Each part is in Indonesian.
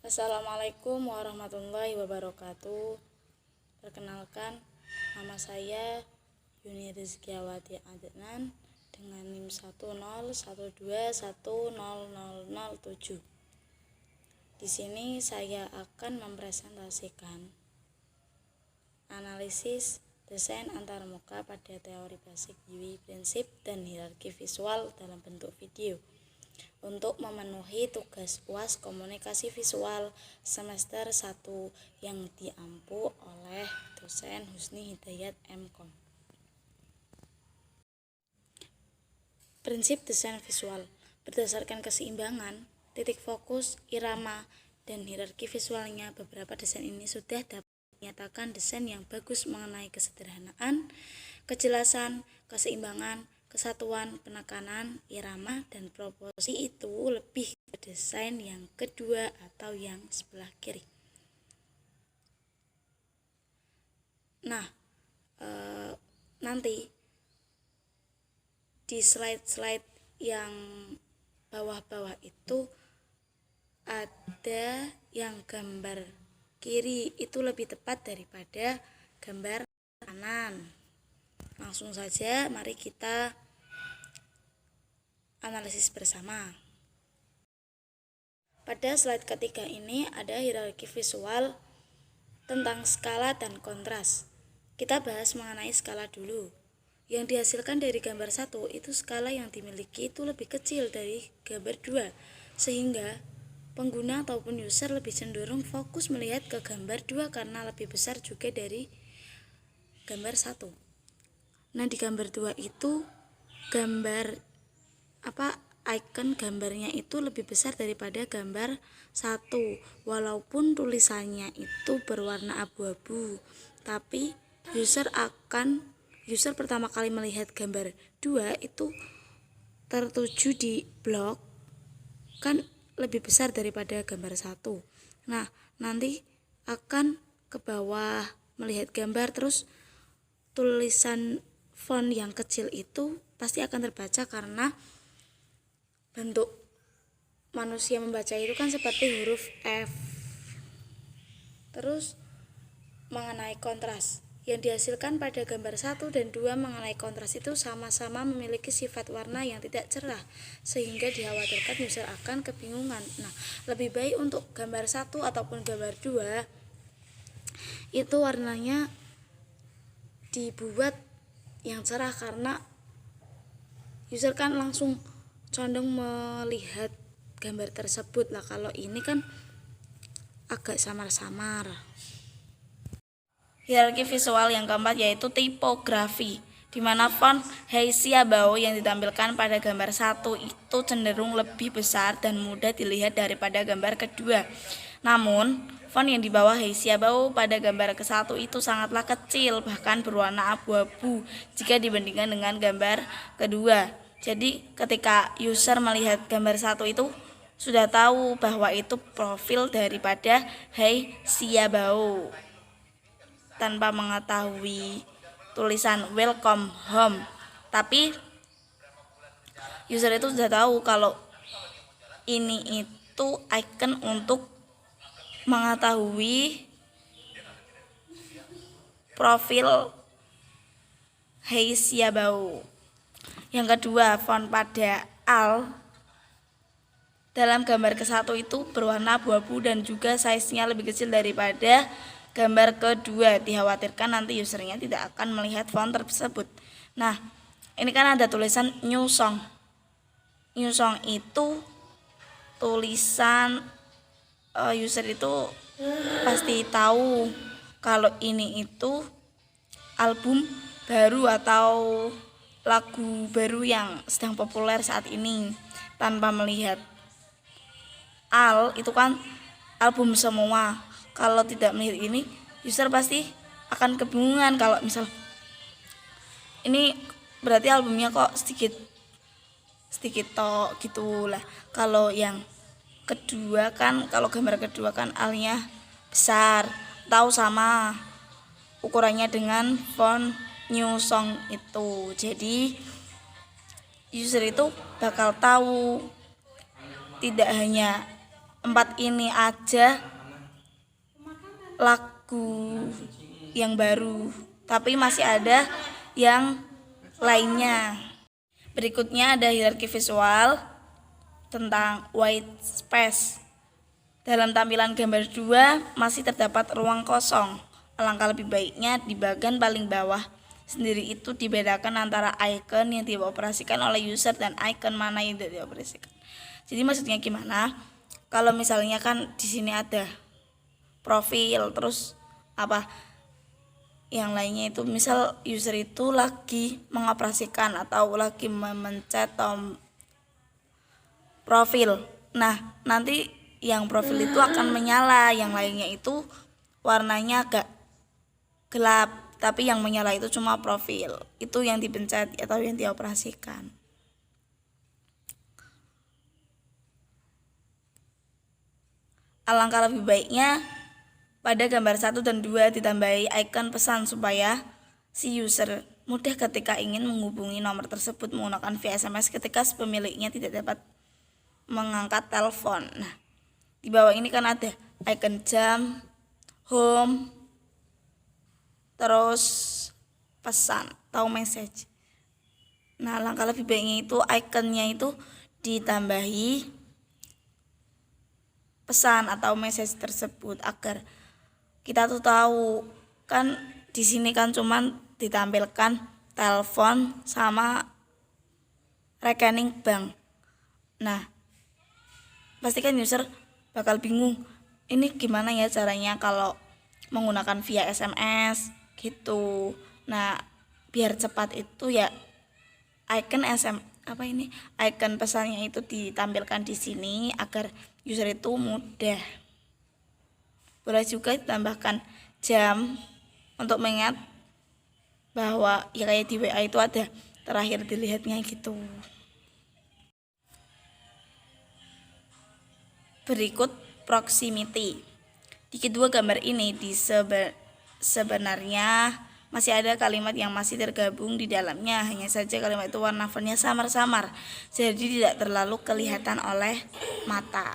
Assalamualaikum warahmatullahi wabarakatuh. Perkenalkan, nama saya Yuni Rizkiawati Adnan dengan NIM 101210007. Di sini saya akan mempresentasikan analisis desain antarmuka pada teori basic UI, prinsip, dan hierarki visual dalam bentuk video untuk memenuhi tugas UAS komunikasi visual semester 1 yang diampu oleh dosen Husni Hidayat MKom. Prinsip desain visual berdasarkan keseimbangan, titik fokus, irama, dan hierarki visualnya. Beberapa desain ini sudah dapat menyatakan desain yang bagus mengenai kesederhanaan, kejelasan, keseimbangan, kesatuan, penekanan, irama, dan proporsi itu lebih ke desain yang kedua atau yang sebelah kiri. Nah, nanti di slide-slide yang bawah-bawah itu ada yang gambar kiri itu lebih tepat daripada gambar kanan. Langsung saja mari kita analisis bersama. Pada slide ketiga ini ada hierarki visual tentang skala dan kontras. Kita bahas mengenai skala dulu. Yang dihasilkan dari gambar 1 itu skala yang dimiliki itu lebih kecil dari gambar 2, sehingga pengguna ataupun user lebih cenderung fokus melihat ke gambar 2 karena lebih besar juga dari gambar 1. Nah, di gambar 2 itu icon gambarnya itu lebih besar daripada gambar 1, walaupun tulisannya itu berwarna abu-abu, tapi user pertama kali melihat gambar 2 itu tertuju di blok kan lebih besar daripada gambar 1. Nah, nanti akan ke bawah melihat gambar, terus tulisan font yang kecil itu pasti akan terbaca karena bentuk manusia membaca itu kan seperti huruf F. Terus mengenai kontras, yang dihasilkan pada gambar 1 dan 2 mengenai kontras itu sama-sama memiliki sifat warna yang tidak cerah, sehingga dikhawatirkan user akan kebingungan. Nah, lebih baik untuk gambar 1 ataupun gambar 2 itu warnanya dibuat yang cerah karena user kan langsung condong melihat gambar tersebut lah. Kalau ini kan agak samar-samar. Hierarki visual yang keempat yaitu tipografi, di mana font Haixiabao yang ditampilkan pada gambar 1 itu cenderung lebih besar dan mudah dilihat daripada gambar kedua. Namun, font yang di bawah Haixiabao pada gambar ke-1 itu sangatlah kecil, bahkan berwarna abu-abu jika dibandingkan dengan gambar kedua. Jadi, ketika user melihat gambar 1 itu sudah tahu bahwa itu profil daripada Haixiabao tanpa mengetahui tulisan welcome home, tapi user itu sudah tahu kalau ini itu icon untuk mengetahui profil Haixiabao. Yang kedua, font pada AL dalam gambar ke-1 itu berwarna abu-abu dan juga size-nya lebih kecil daripada gambar kedua. Dikhawatirkan nanti usernya tidak akan melihat font tersebut. Nah, ini kan ada tulisan New Song. New Song itu tulisan user itu pasti tahu kalau ini itu album baru atau lagu baru yang sedang populer saat ini. Tanpa melihat AL itu kan album semua. Kalau tidak melihat ini, user pasti akan kebingungan kalau misal ini berarti albumnya kok sedikit tok gitulah. Kalau yang kedua kan, kalau gambar kedua kan alnya besar, tahu sama ukurannya dengan font New Song itu. Jadi user itu bakal tahu tidak hanya 4 ini aja lagu yang baru, tapi masih ada yang lainnya. Berikutnya ada hierarki visual tentang white space. Dalam tampilan gambar 2 masih terdapat ruang kosong. Alangkah lebih baiknya di bagian paling bawah sendiri itu dibedakan antara icon yang dioperasikan oleh user dan icon mana yang tidak dioperasikan. Jadi maksudnya gimana? Kalau misalnya kan di sini ada profil, terus apa? Yang lainnya itu misal user itu lagi mengoperasikan atau lagi memencet tombol profil. Nah, nanti yang profil itu akan menyala, yang lainnya itu warnanya agak gelap, tapi yang menyala itu cuma profil. Itu yang dipencet atau yang dioperasikan. Alangkah lebih baiknya pada gambar 1 dan 2 ditambahi icon pesan supaya si user mudah ketika ingin menghubungi nomor tersebut menggunakan via SMS ketika pemiliknya tidak dapat mengangkat telepon. Nah, di bawah ini kan ada icon jam, home, terus pesan atau message. Nah, langkah lebih baiknya itu ikonnya itu ditambahi pesan atau message tersebut agar kita tuh tahu. Kan di sini kan cuman ditampilkan telepon sama rekening bank. Nah, pasti kan user bakal bingung, ini gimana ya caranya kalau menggunakan via SMS gitu. Nah, biar cepat itu ya icon icon pesannya itu ditampilkan di sini agar user itu mudah. Boleh juga ditambahkan jam untuk mengingat bahwa ya kayak di WA itu ada terakhir dilihatnya gitu. Berikut proximity. Di kedua gambar ini sebenarnya masih ada kalimat yang masih tergabung di dalamnya, hanya saja kalimat itu warna fontnya samar-samar, jadi tidak terlalu kelihatan oleh mata.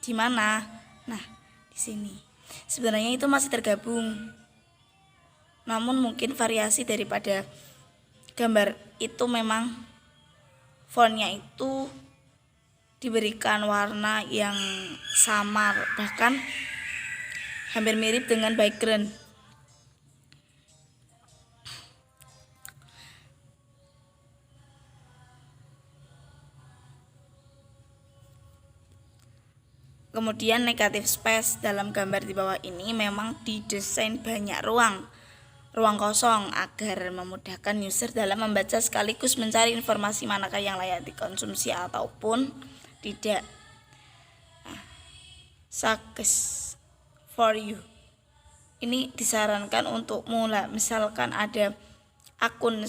Di mana? Nah, di sini. Sebenarnya itu masih tergabung. Namun mungkin variasi daripada gambar itu memang fontnya itu diberikan warna yang samar, bahkan hampir mirip dengan background. Kemudian negative space, dalam gambar di bawah ini memang didesain banyak ruang kosong agar memudahkan user dalam membaca sekaligus mencari informasi manakah yang layak dikonsumsi ataupun tidak. Suggest for you. Ini disarankan untuk mulai, misalkan ada akun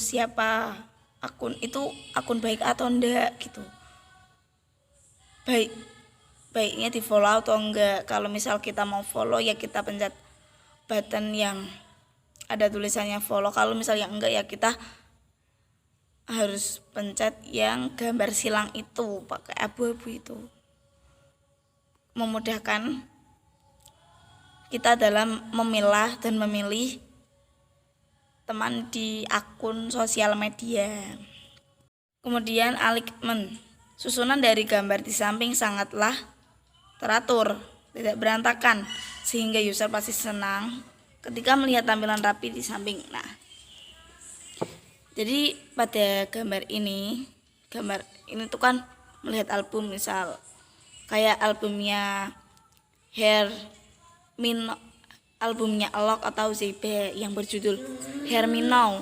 akun itu akun baik atau enggak gitu. Baiknya di follow atau enggak. Kalau misal kita mau follow ya kita pencet button yang ada tulisannya follow. Kalau misalnya enggak ya kita harus pencet yang gambar silang itu pakai abu-abu itu. Memudahkan kita dalam memilah dan memilih teman di akun sosial media. Kemudian alignment. Susunan dari gambar di samping sangatlah teratur, tidak berantakan, sehingga user pasti senang ketika melihat tampilan rapi di samping. Nah, jadi pada gambar ini tuh kan melihat album, misal kayak albumnya albumnya Alok atau ZB yang berjudul Hear Me Now.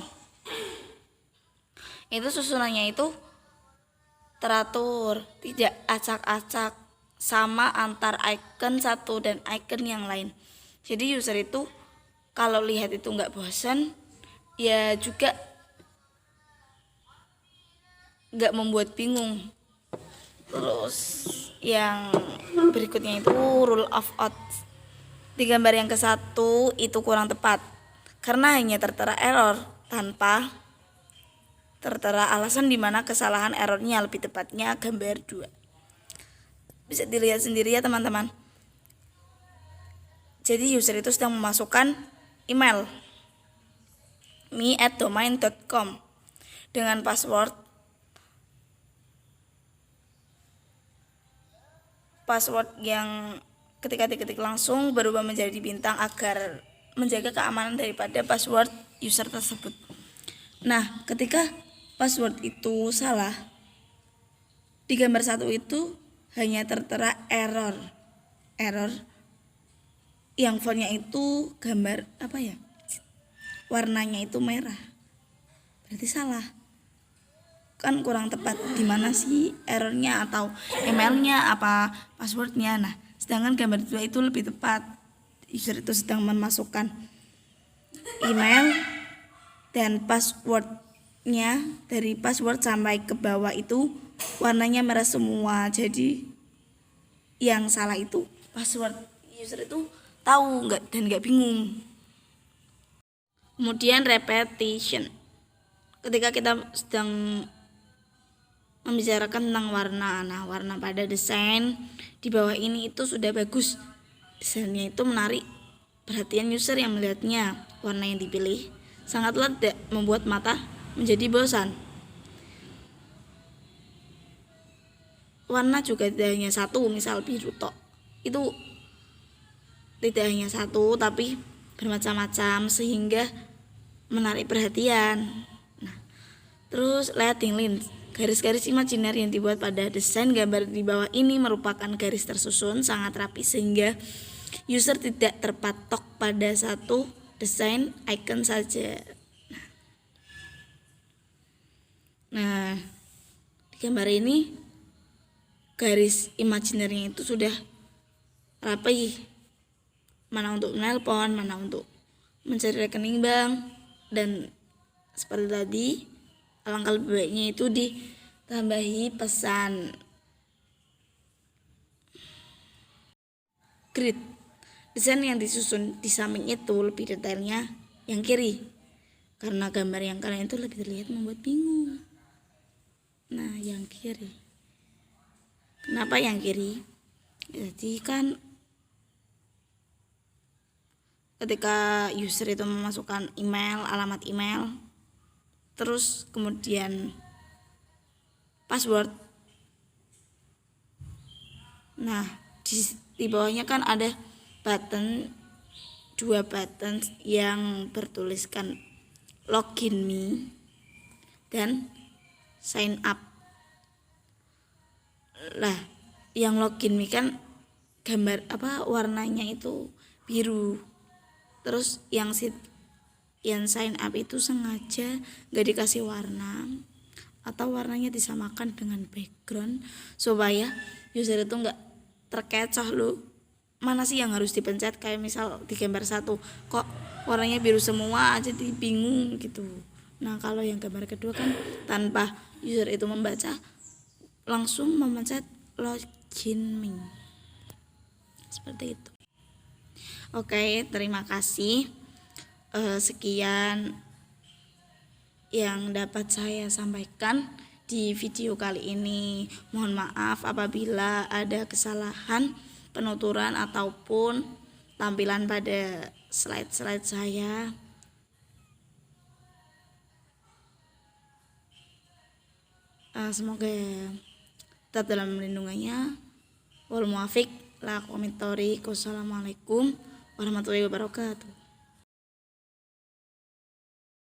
Itu susunannya itu teratur, tidak acak-acak, sama antar icon satu dan icon yang lain. Jadi user itu kalau lihat itu nggak bosan, ya juga nggak membuat bingung. Terus yang berikutnya itu rule of odds. Di gambar yang ke-1 itu kurang tepat karena hanya tertera error tanpa tertera alasan di mana kesalahan errornya, lebih tepatnya gambar 2. Bisa dilihat sendiri ya teman-teman. Jadi user itu sedang memasukkan email me@domain.com dengan password yang ketika diketik langsung berubah menjadi bintang agar menjaga keamanan daripada password user tersebut. Nah, ketika password itu salah, di gambar 1 itu hanya tertera error yang fontnya itu gambar warnanya itu merah, berarti salah kan, kurang tepat. Di mana sih errornya, atau emailnya apa passwordnya? Nah, sedangkan gambar 2 itu lebih tepat. User itu sedang memasukkan email dan passwordnya, dari password sampai ke bawah itu warnanya merah semua. Jadi yang salah itu password. User itu tahu dan nggak bingung. Kemudian repetition, ketika kita sedang membicarakan tentang warna. Nah, warna pada desain di bawah ini itu sudah bagus, desainnya itu menarik perhatian user yang melihatnya. Warna yang dipilih sangatlah tidak membuat mata menjadi bosan. Warna juga tidak hanya satu, misal biru tok, itu tidak hanya satu tapi bermacam-macam sehingga menarik perhatian. Nah, terus lighting lines, garis-garis imajiner yang dibuat pada desain gambar di bawah ini merupakan garis tersusun sangat rapi sehingga user tidak terpatok pada satu desain icon saja. Nah, di gambar ini garis imajinernya itu sudah rapi, mana untuk menelpon, mana untuk mencari rekening bank, dan seperti tadi alangkah lebih baiknya itu ditambahi pesan grid. Desain yang disusun di samping itu lebih detailnya yang kiri, karena gambar yang kanan itu lebih terlihat membuat bingung. Nah, yang kiri, kenapa yang kiri? Jadi kan ketika user itu memasukkan email, alamat email, terus kemudian password. Nah, di bawahnya kan ada dua button yang bertuliskan login me dan sign up. Lah, yang login me kan gambar warnanya itu biru. Terus yang sign up itu sengaja gak dikasih warna, atau warnanya disamakan dengan background supaya user itu gak terkecoh loh. Mana sih yang harus dipencet, kayak misal di gambar 1 kok warnanya biru semua, jadi bingung gitu. Nah, kalau yang gambar kedua kan tanpa user itu membaca, langsung memencet login me, seperti itu. Oke, terima kasih. Sekian yang dapat saya sampaikan di video kali ini. Mohon maaf apabila ada kesalahan penuturan ataupun tampilan pada slide-slide saya. Semoga tetap dalam lindungannya. Wal muafiq la qomitori. Wassalamualaikum warahmatullahi wabarakatuh.